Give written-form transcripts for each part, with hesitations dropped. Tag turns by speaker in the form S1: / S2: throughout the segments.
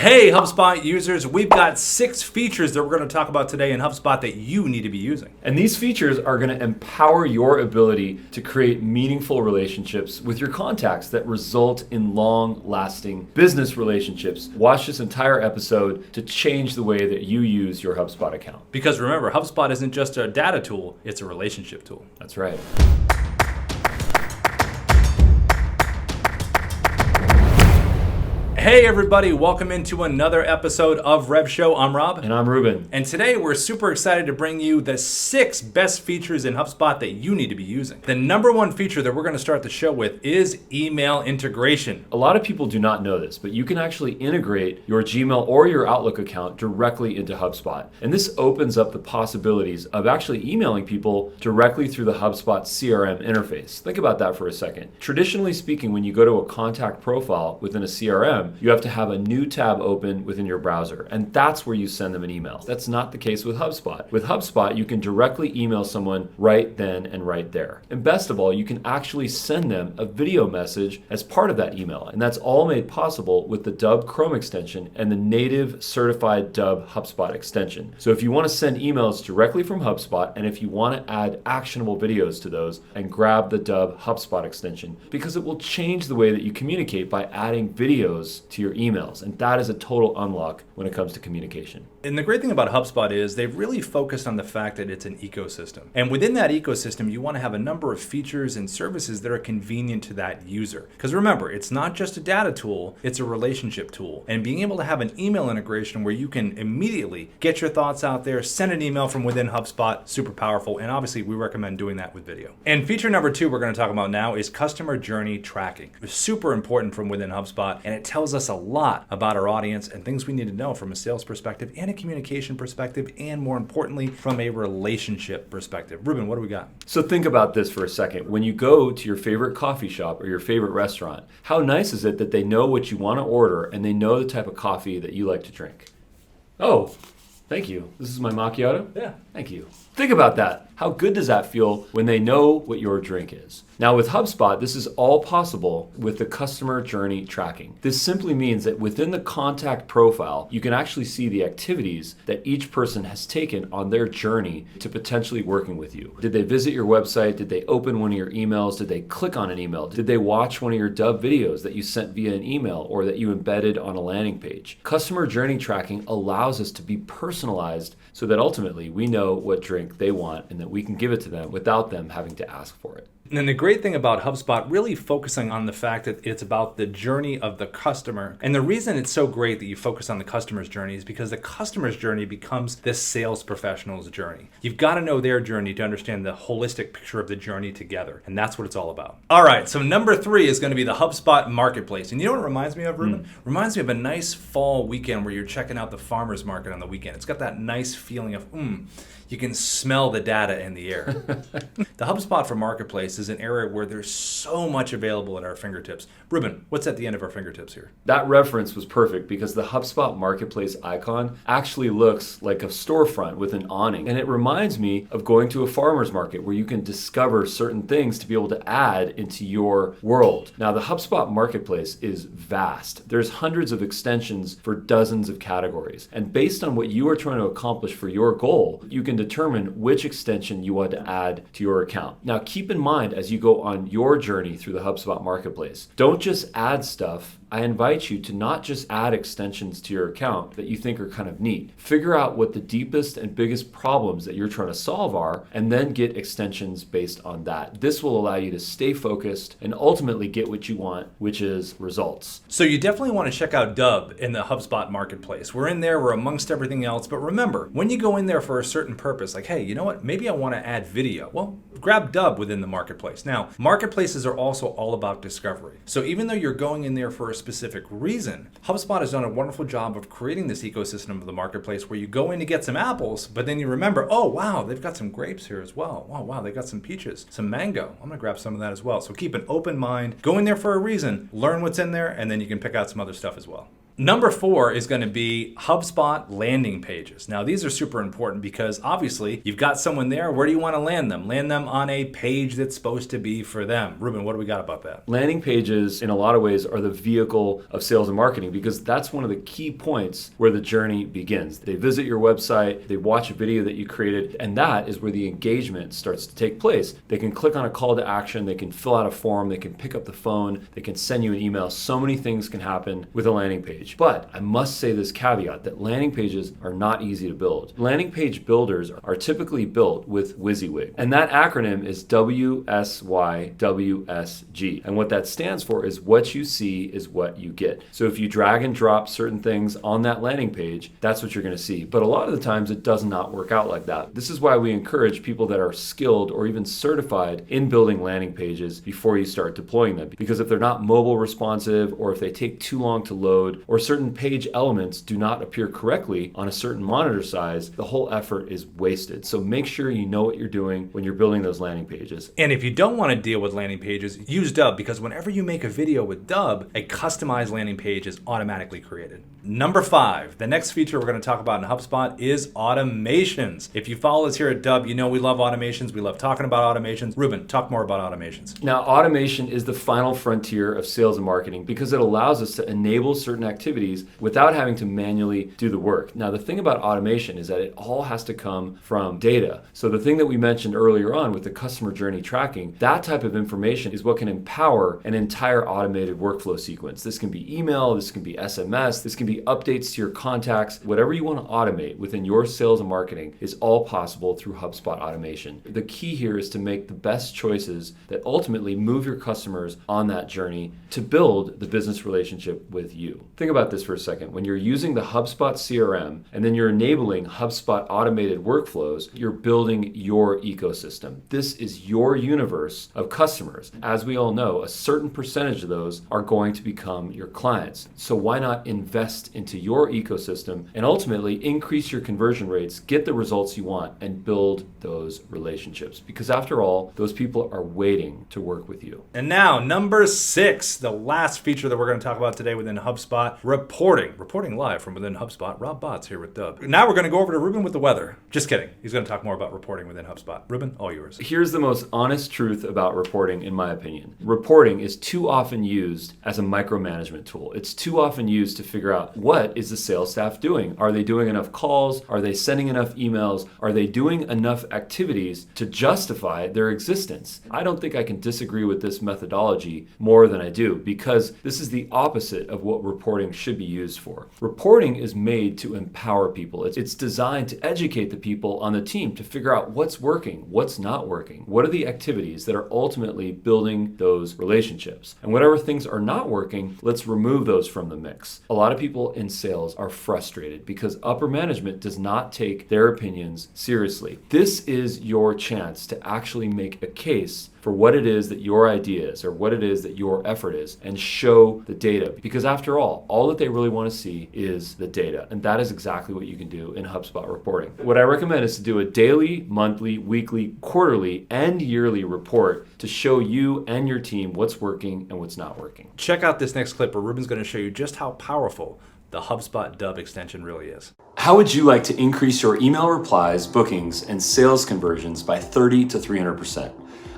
S1: Hey HubSpot users, we've got 6 features that we're going to talk about today in HubSpot that you need to be using.
S2: And these features are going to empower your ability to create meaningful relationships with your contacts that result in long-lasting business relationships. Watch this entire episode to change the way that you use your HubSpot account.
S1: Because remember, HubSpot isn't just a data tool, it's a relationship tool.
S2: That's right.
S1: Hey everybody, welcome into another episode of RevShow. I'm Rob.
S2: And I'm Ruben.
S1: And today we're super excited to bring you the 6 best features in HubSpot that you need to be using. The number 1 feature that we're going to start the show with is email integration.
S2: A lot of people do not know this, but you can actually integrate your Gmail or your Outlook account directly into HubSpot. And this opens up the possibilities of actually emailing people directly through the HubSpot CRM interface. Think about that for a second. Traditionally speaking, when you go to a contact profile within a CRM, you have to have a new tab open within your browser, and that's where you send them an email. That's not the case with HubSpot. With HubSpot, you can directly email someone right then and right there. And best of all, you can actually send them a video message as part of that email, and that's all made possible with the Dubb Chrome extension and the native certified Dubb HubSpot extension. So if you want to send emails directly from HubSpot, and if you want to add actionable videos to those, and grab the Dubb HubSpot extension, because it will change the way that you communicate by adding videos to your emails, and that is a total unlock when it comes to communication.
S1: And the great thing about HubSpot is they've really focused on the fact that it's an ecosystem. And within that ecosystem, you want to have a number of features and services that are convenient to that user. Because remember, it's not just a data tool, it's a relationship tool. And being able to have an email integration where you can immediately get your thoughts out there, send an email from within HubSpot, super powerful. And obviously, we recommend doing that with video. And feature number 2 we're going to talk about now is customer journey tracking. It's super important from within HubSpot, and it tells us a lot about our audience and things we need to know from a sales perspective and a communication perspective, and more importantly, from a relationship perspective. Ruben, what do we got?
S2: So think about this for a second. When you go to your favorite coffee shop or your favorite restaurant, how nice is it that they know what you want to order and they know the type of coffee that you like to drink? Oh, thank you. This is my macchiato?
S1: Yeah.
S2: Thank you. Think about that. How good does that feel when they know what your drink is? Now with HubSpot, this is all possible with the customer journey tracking. This simply means that within the contact profile, you can actually see the activities that each person has taken on their journey to potentially working with you. Did they visit your website? Did they open one of your emails? Did they click on an email? Did they watch one of your Dubb videos that you sent via an email or that you embedded on a landing page? Customer journey tracking allows us to be personalized so that ultimately we know what drink they want and that we can give it to them without them having to ask for it.
S1: And the great thing about HubSpot really focusing on the fact that it's about the journey of the customer. And the reason it's so great that you focus on the customer's journey is because the customer's journey becomes the sales professional's journey. You've got to know their journey to understand the holistic picture of the journey together. And that's what it's all about. All right, so number 3 is going to be the HubSpot Marketplace. And you know what it reminds me of, Ruben? Reminds me of a nice fall weekend where you're checking out the farmer's market on the weekend. It's got that nice feeling of, you can smell the data in the air. The HubSpot for Marketplace is an area where there's so much available at our fingertips. Ruben, what's at the end of our fingertips here?
S2: That reference was perfect because the HubSpot Marketplace icon actually looks like a storefront with an awning. And it reminds me of going to a farmer's market where you can discover certain things to be able to add into your world. Now, the HubSpot Marketplace is vast. There's hundreds of extensions for dozens of categories. And based on what you are trying to accomplish for your goal, you can determine which extension you want to add to your account. Now, keep in mind as you go on your journey through the HubSpot Marketplace, don't just add stuff. I invite you to not just add extensions to your account that you think are kind of neat. Figure out what the deepest and biggest problems that you're trying to solve are, and then get extensions based on that. This will allow you to stay focused and ultimately get what you want, which is results.
S1: So you definitely want to check out Dubb in the HubSpot Marketplace. We're in there, we're amongst everything else, but remember, when you go in there for a certain purpose, like, hey, you know what, maybe I want to add video. Well, grab Dubb within the Marketplace. Now, marketplaces are also all about discovery. So even though you're going in there for a specific reason, HubSpot has done a wonderful job of creating this ecosystem of the marketplace where you go in to get some apples, but then you remember, oh wow, they've got some grapes here as well. Oh wow, they've got some peaches, some mango. I'm gonna grab some of that as well. So keep an open mind, go in there for a reason, learn what's in there, and then you can pick out some other stuff as well. Number 4 is going to be HubSpot landing pages. Now, these are super important because obviously you've got someone there. Where do you want to land them? Land them on a page that's supposed to be for them. Ruben, what do we got about that?
S2: Landing pages, in a lot of ways, are the vehicle of sales and marketing because that's one of the key points where the journey begins. They visit your website, they watch a video that you created, and that is where the engagement starts to take place. They can click on a call to action, they can fill out a form, they can pick up the phone, they can send you an email. So many things can happen with a landing page. But I must say this caveat that landing pages are not easy to build. Landing page builders are typically built with WYSIWYG, and that acronym is WSYWSG. And what that stands for is what you see is what you get. So if you drag and drop certain things on that landing page, that's what you're going to see. But a lot of the times it does not work out like that. This is why we encourage people that are skilled or even certified in building landing pages before you start deploying them. Because if they're not mobile responsive, or if they take too long to load, or certain page elements do not appear correctly on a certain monitor size, the whole effort is wasted. So make sure you know what you're doing when you're building those landing pages.
S1: And if you don't want to deal with landing pages, use Dubb, because whenever you make a video with Dubb, a customized landing page is automatically created. Number 5, the next feature we're going to talk about in HubSpot is automations. If you follow us here at Dubb, you know we love automations. We love talking about automations. Ruben, talk more about automations.
S2: Now, automation is the final frontier of sales and marketing because it allows us to enable certain activities without having to manually do the work. Now, the thing about automation is that it all has to come from data. So the thing that we mentioned earlier on with the customer journey tracking, that type of information is what can empower an entire automated workflow sequence. This can be email, this can be SMS, this can be updates to your contacts. Whatever you want to automate within your sales and marketing is all possible through HubSpot Automation. The key here is to make the best choices that ultimately move your customers on that journey to build the business relationship with you. Think about this for a second. When you're using the HubSpot CRM and then you're enabling HubSpot automated workflows, you're building your ecosystem. This is your universe of customers. As we all know, a certain percentage of those are going to become your clients. So why not invest into your ecosystem and ultimately increase your conversion rates, get the results you want, and build those relationships? Because after all, those people are waiting to work with you.
S1: And now, number 6, the last feature that we're going to talk about today within HubSpot, reporting. Reporting live from within HubSpot. Rob Botts here with Dubb. Now we're going to go over to Ruben with the weather. Just kidding. He's going to talk more about reporting within HubSpot. Ruben, all yours.
S2: Here's the most honest truth about reporting, in my opinion. Reporting is too often used as a micromanagement tool. It's too often used to figure out what is the sales staff doing. Are they doing enough calls? Are they sending enough emails? Are they doing enough activities to justify their existence? I don't think I can disagree with this methodology more than I do, because this is the opposite of what reporting should be used for. Reporting is made to empower people. It's designed to educate the people on the team to figure out what's working, what's not working. What are the activities that are ultimately building those relationships? And whatever things are not working, let's remove those from the mix. A lot of people in sales are frustrated because upper management does not take their opinions seriously. This is your chance to actually make a case for what it is that your idea is or what it is that your effort is, and show the data. Because after all that they really want to see is the data. And that is exactly what you can do in HubSpot reporting. What I recommend is to do a daily, monthly, weekly, quarterly, and yearly report to show you and your team what's working and what's not working.
S1: Check out this next clip where Ruben's going to show you just how powerful the HubSpot Dubb extension really is.
S2: How would you like to increase your email replies, bookings, and sales conversions by 30 to 300%?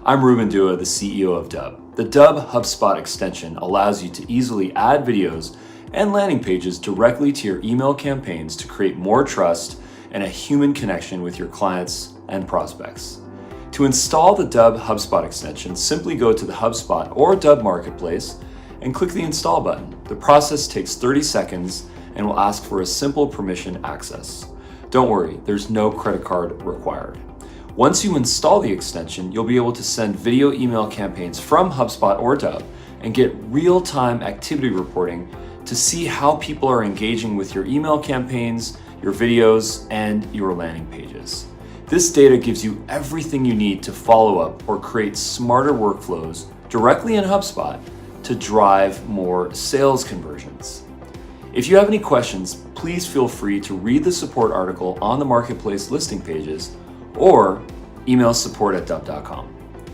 S2: I'm Ruben Dua, the CEO of Dubb. The Dubb HubSpot extension allows you to easily add videos and landing pages directly to your email campaigns to create more trust and a human connection with your clients and prospects. To install the Dubb HubSpot extension, simply go to the HubSpot or Dubb Marketplace and click the install button. The process takes 30 seconds and will ask for a simple permission access. Don't worry, there's no credit card required. Once you install the extension, you'll be able to send video email campaigns from HubSpot or Dubb and get real-time activity reporting to see how people are engaging with your email campaigns, your videos, and your landing pages. This data gives you everything you need to follow up or create smarter workflows directly in HubSpot to drive more sales conversions. If you have any questions, please feel free to read the support article on the Marketplace listing pages or email support@dubb.com.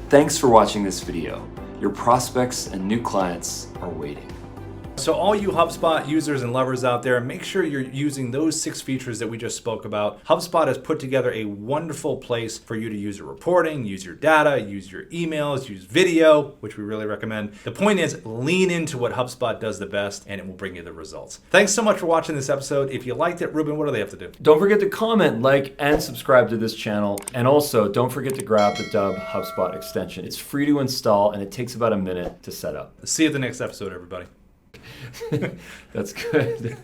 S2: Thanks for watching this video. Your prospects and new clients are waiting.
S1: So all you HubSpot users and lovers out there, make sure you're using those 6 features that we just spoke about. HubSpot has put together a wonderful place for you to use your reporting, use your data, use your emails, use video, which we really recommend. The point is, lean into what HubSpot does the best, and it will bring you the results. Thanks so much for watching this episode. If you liked it, Ruben, what do they have to do?
S2: Don't forget to comment, like, and subscribe to this channel. And also, don't forget to grab the Dubb HubSpot extension. It's free to install, and it takes about a minute to set up.
S1: See you at the next episode, everybody.
S2: That's good.